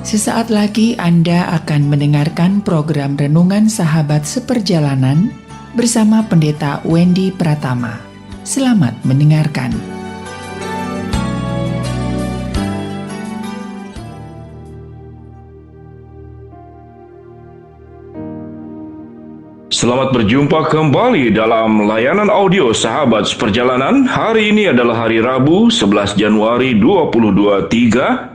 Sesaat lagi Anda akan mendengarkan program Renungan Sahabat Seperjalanan bersama Pendeta Wendy Pratama. Selamat mendengarkan. Selamat berjumpa kembali dalam layanan audio Sahabat Seperjalanan. Hari ini adalah hari Rabu, 11 Januari 2023.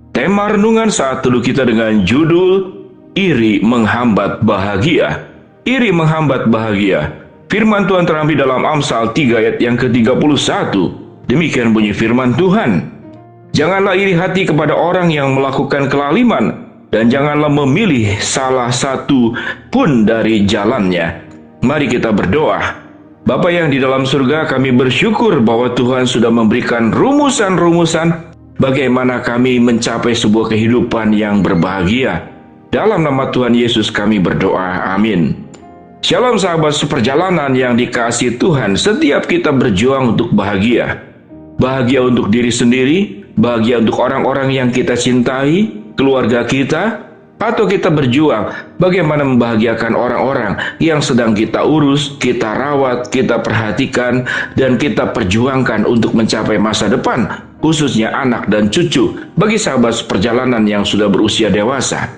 Tema renungan saat teduh kita dengan judul Iri Menghambat Bahagia. Iri menghambat bahagia. Firman Tuhan terambil dalam Amsal 3 ayat yang ke-31. Demikian bunyi firman Tuhan. Janganlah iri hati kepada orang yang melakukan kelaliman, dan janganlah memilih salah satu pun dari jalannya. Mari kita berdoa. Bapa yang di dalam surga, kami bersyukur bahwa Tuhan sudah memberikan rumusan-rumusan bagaimana kami mencapai sebuah kehidupan yang berbahagia. Dalam nama Tuhan Yesus kami berdoa, amin. Shalom sahabat seperjalanan yang dikasihi Tuhan. Setiap kita berjuang untuk bahagia. Bahagia untuk diri sendiri, bahagia untuk orang-orang yang kita cintai, keluarga kita, atau kita berjuang bagaimana membahagiakan orang-orang yang sedang kita urus, kita rawat, kita perhatikan, dan kita perjuangkan untuk mencapai masa depan, khususnya anak dan cucu bagi sahabat seperjalanan yang sudah berusia dewasa.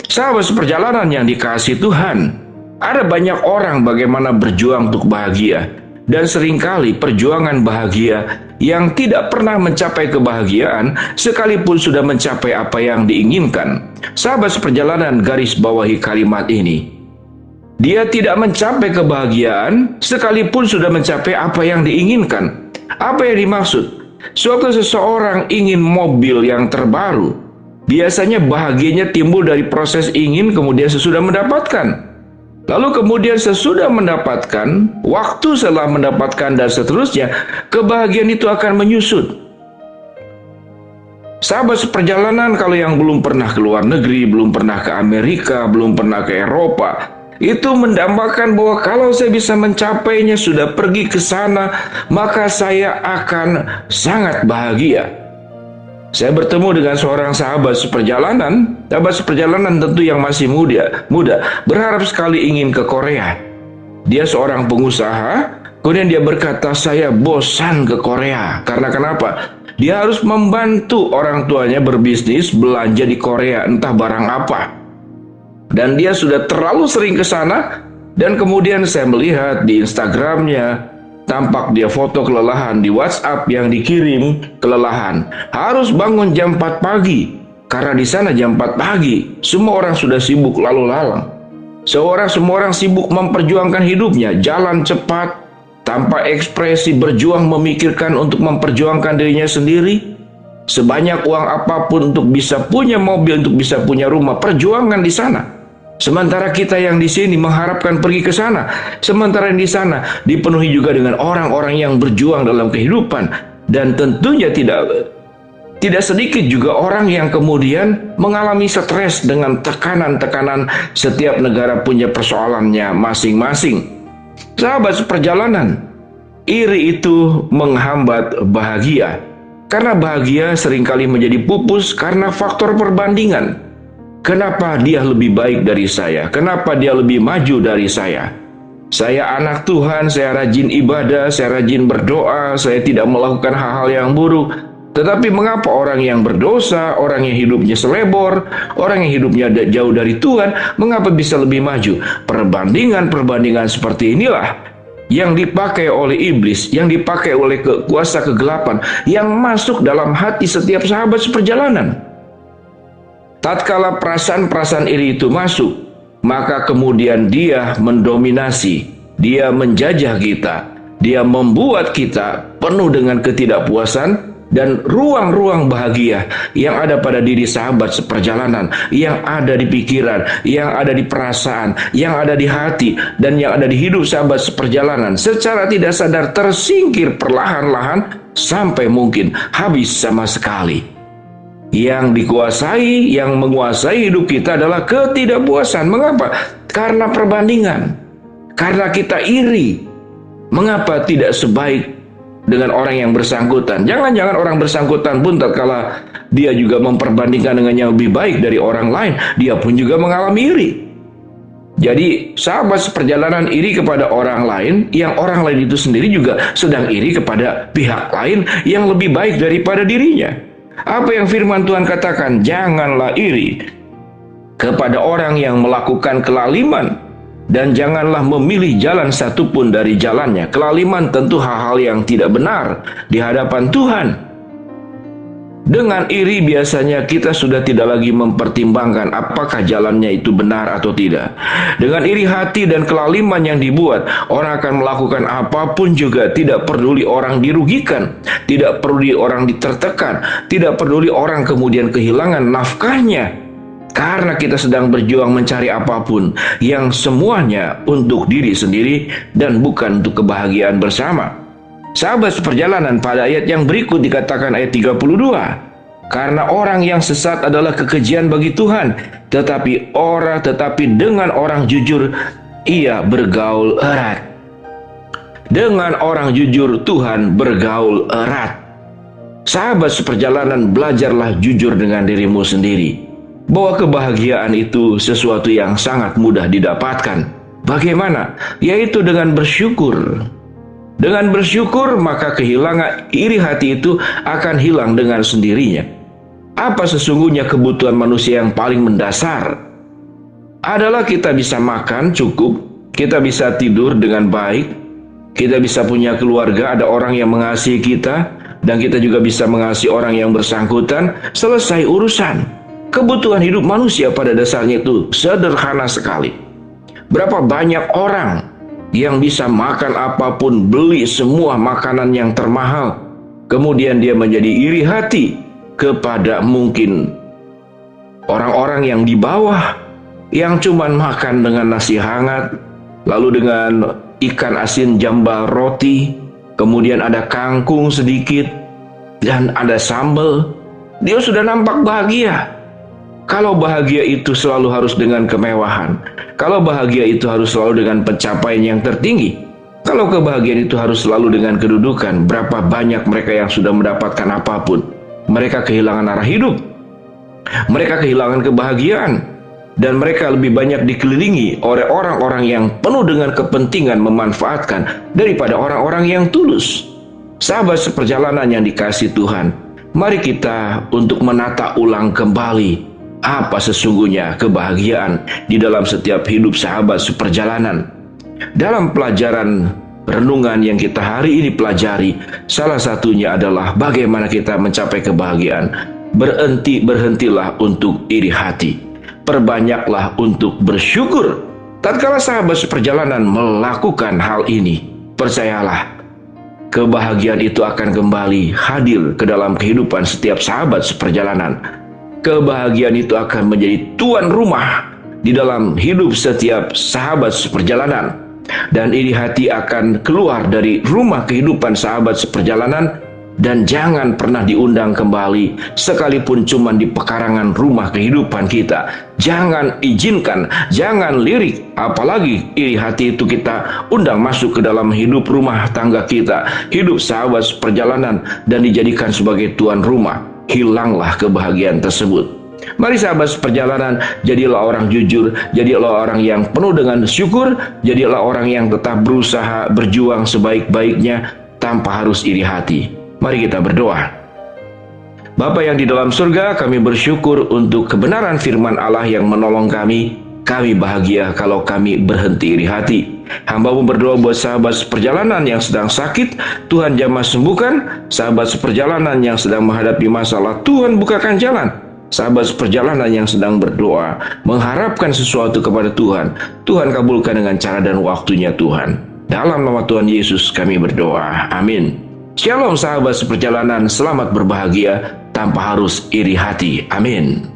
Sahabat seperjalanan yang dikasihi Tuhan, ada banyak orang bagaimana berjuang untuk bahagia, dan seringkali perjuangan bahagia yang tidak pernah mencapai kebahagiaan sekalipun sudah mencapai apa yang diinginkan. Sahabat seperjalanan garis bawahi kalimat ini. Dia tidak mencapai kebahagiaan sekalipun sudah mencapai apa yang diinginkan. Apa yang dimaksud? Suatu seseorang ingin mobil yang terbaru, biasanya bahagianya timbul dari proses ingin kemudian sesudah mendapatkan. Lalu kemudian sesudah mendapatkan, waktu setelah mendapatkan dan seterusnya, kebahagiaan itu akan menyusut. Sahabat seperjalanan, kalau yang belum pernah ke luar negeri, belum pernah ke Amerika, belum pernah ke Eropa, itu mendambakan bahwa kalau saya bisa mencapainya, sudah pergi ke sana, maka saya akan sangat bahagia. Saya bertemu dengan seorang sahabat seperjalanan tentu yang masih muda, berharap sekali ingin ke Korea. Dia seorang pengusaha, kemudian dia berkata, saya bosan ke Korea. Karena kenapa? Dia harus membantu orang tuanya berbisnis, belanja di Korea, entah barang apa. Dan dia sudah terlalu sering ke sana, dan kemudian saya melihat di Instagramnya, tampak dia foto kelelahan di WhatsApp yang dikirim kelelahan. Harus bangun jam 4 pagi. Karena di sana jam 4 pagi semua orang sudah sibuk lalu lalang. Semua orang sibuk memperjuangkan hidupnya, jalan cepat, tanpa ekspresi, berjuang memikirkan untuk memperjuangkan dirinya sendiri. Sebanyak uang apapun untuk bisa punya mobil, untuk bisa punya rumah, perjuangan di sana. Sementara kita yang di sini mengharapkan pergi ke sana. Sementara yang di sana dipenuhi juga dengan orang-orang yang berjuang dalam kehidupan. Dan tentunya tidak sedikit juga orang yang kemudian mengalami stres dengan tekanan-tekanan. Setiap negara punya persoalannya masing-masing. Sahabat seperjalanan, iri itu menghambat bahagia. Karena bahagia seringkali menjadi pupus karena faktor perbandingan. Kenapa dia lebih baik dari saya? Kenapa dia lebih maju dari saya? Saya anak Tuhan, saya rajin ibadah, saya rajin berdoa, saya tidak melakukan hal-hal yang buruk. Tetapi mengapa orang yang berdosa, orang yang hidupnya selebor, orang yang hidupnya jauh dari Tuhan, mengapa bisa lebih maju? Perbandingan-perbandingan seperti inilah yang dipakai oleh iblis, yang dipakai oleh kuasa kegelapan, yang masuk dalam hati setiap sahabat seperjalanan. Tatkala perasaan-perasaan iri itu masuk, maka kemudian dia mendominasi, dia menjajah kita, dia membuat kita penuh dengan ketidakpuasan dan ruang-ruang bahagia yang ada pada diri sahabat seperjalanan, yang ada di pikiran, yang ada di perasaan, yang ada di hati, dan yang ada di hidup sahabat seperjalanan. Secara tidak sadar tersingkir perlahan-lahan sampai mungkin habis sama sekali. Yang dikuasai, yang menguasai hidup kita adalah ketidakpuasan. Mengapa? Karena perbandingan. Karena kita iri. Mengapa tidak sebaik dengan orang yang bersangkutan. Jangan-jangan orang bersangkutan pun tatkala dia juga memperbandingkan dengan yang lebih baik dari orang lain, dia pun juga mengalami iri. Jadi sahabat seperjalanan iri kepada orang lain, yang orang lain itu sendiri juga sedang iri kepada pihak lain yang lebih baik daripada dirinya. Apa yang firman Tuhan katakan? Janganlah iri kepada orang yang melakukan kelaliman, dan janganlah memilih jalan satupun dari jalannya. Kelaliman tentu hal-hal yang tidak benar di hadapan Tuhan. Dengan iri biasanya kita sudah tidak lagi mempertimbangkan apakah jalannya itu benar atau tidak. Dengan iri hati dan kelaliman yang dibuat, orang akan melakukan apapun juga, tidak peduli orang dirugikan, tidak peduli orang ditertekan, tidak peduli orang kemudian kehilangan nafkahnya. Karena kita sedang berjuang mencari apapun yang semuanya untuk diri sendiri dan bukan untuk kebahagiaan bersama. Sahabat seperjalanan, pada ayat yang berikut dikatakan ayat 32, karena orang yang sesat adalah kekejian bagi Tuhan, tetapi dengan orang jujur ia bergaul erat. Dengan orang jujur Tuhan bergaul erat. Sahabat seperjalanan, belajarlah jujur dengan dirimu sendiri, bahwa kebahagiaan itu sesuatu yang sangat mudah didapatkan. Bagaimana? Yaitu dengan bersyukur. Dengan bersyukur, maka kehilangan iri hati itu akan hilang dengan sendirinya. Apa sesungguhnya kebutuhan manusia yang paling mendasar? Adalah kita bisa makan cukup, kita bisa tidur dengan baik, kita bisa punya keluarga, ada orang yang mengasihi kita, dan kita juga bisa mengasihi orang yang bersangkutan. Selesai urusan. Kebutuhan hidup manusia pada dasarnya itu sederhana sekali. Berapa banyak orang yang bisa makan apapun, beli semua makanan yang termahal, kemudian dia menjadi iri hati kepada mungkin orang-orang yang di bawah, yang cuman makan dengan nasi hangat, lalu dengan ikan asin jambal roti, kemudian ada kangkung sedikit, dan ada sambal. Dia sudah nampak bahagia. Kalau bahagia itu selalu harus dengan kemewahan, kalau bahagia itu harus selalu dengan pencapaian yang tertinggi, kalau kebahagiaan itu harus selalu dengan kedudukan, berapa banyak mereka yang sudah mendapatkan apapun, mereka kehilangan arah hidup, mereka kehilangan kebahagiaan, dan mereka lebih banyak dikelilingi oleh orang-orang yang penuh dengan kepentingan memanfaatkan daripada orang-orang yang tulus. Sahabat seperjalanan yang dikasihi Tuhan, mari kita untuk menata ulang kembali apa sesungguhnya kebahagiaan di dalam setiap hidup sahabat seperjalanan. Dalam pelajaran renungan yang kita hari ini pelajari, salah satunya adalah bagaimana kita mencapai kebahagiaan. Berhentilah untuk iri hati, perbanyaklah untuk bersyukur. Tatkala sahabat seperjalanan melakukan hal ini, percayalah, kebahagiaan itu akan kembali hadir ke dalam kehidupan setiap sahabat seperjalanan. Kebahagiaan itu akan menjadi tuan rumah di dalam hidup setiap sahabat seperjalanan. Dan iri hati akan keluar dari rumah kehidupan sahabat seperjalanan, dan jangan pernah diundang kembali sekalipun cuma di pekarangan rumah kehidupan kita. Jangan izinkan, jangan lirik, apalagi iri hati itu kita undang masuk ke dalam hidup rumah tangga kita, hidup sahabat seperjalanan, dan dijadikan sebagai tuan rumah. Hilanglah kebahagiaan tersebut. Mari sahabat seperjalanan, jadilah orang jujur, jadilah orang yang penuh dengan syukur, jadilah orang yang tetap berusaha berjuang sebaik-baiknya tanpa harus iri hati. Mari kita berdoa. Bapa yang di dalam surga, kami bersyukur untuk kebenaran firman Allah yang menolong kami. Kami bahagia kalau kami berhenti iri hati. Hamba-Mu berdoa buat sahabat seperjalanan yang sedang sakit, Tuhan jamah sembuhkan. Sahabat seperjalanan yang sedang menghadapi masalah, Tuhan bukakan jalan. Sahabat seperjalanan yang sedang berdoa, mengharapkan sesuatu kepada Tuhan, Tuhan kabulkan dengan cara dan waktunya Tuhan. Dalam nama Tuhan Yesus kami berdoa. Amin. Shalom sahabat seperjalanan, selamat berbahagia tanpa harus iri hati. Amin.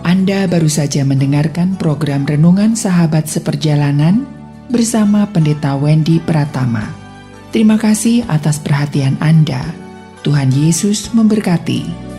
Anda baru saja mendengarkan program Renungan Sahabat Seperjalanan bersama Pendeta Wendy Pratama. Terima kasih atas perhatian Anda. Tuhan Yesus memberkati.